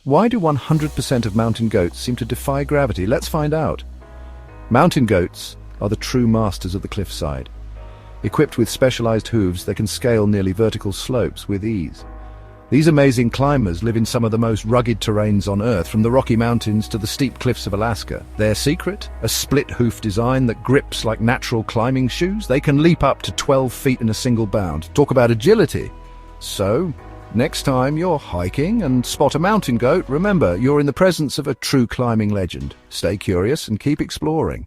Why do 100% of mountain goats seem to defy gravity? Let's find out. Mountain goats are the true masters of the cliffside. Equipped with specialized hooves, they can scale nearly vertical slopes with ease. These amazing climbers live in some of the most rugged terrains on Earth, from the Rocky Mountains to the steep cliffs of Alaska. Their secret? A split hoof design that grips like natural climbing shoes. They can leap up to 12 feet in a single bound. Talk about agility. So, next time you're hiking and spot a mountain goat, remember, you're in the presence of a true climbing legend. Stay curious and keep exploring.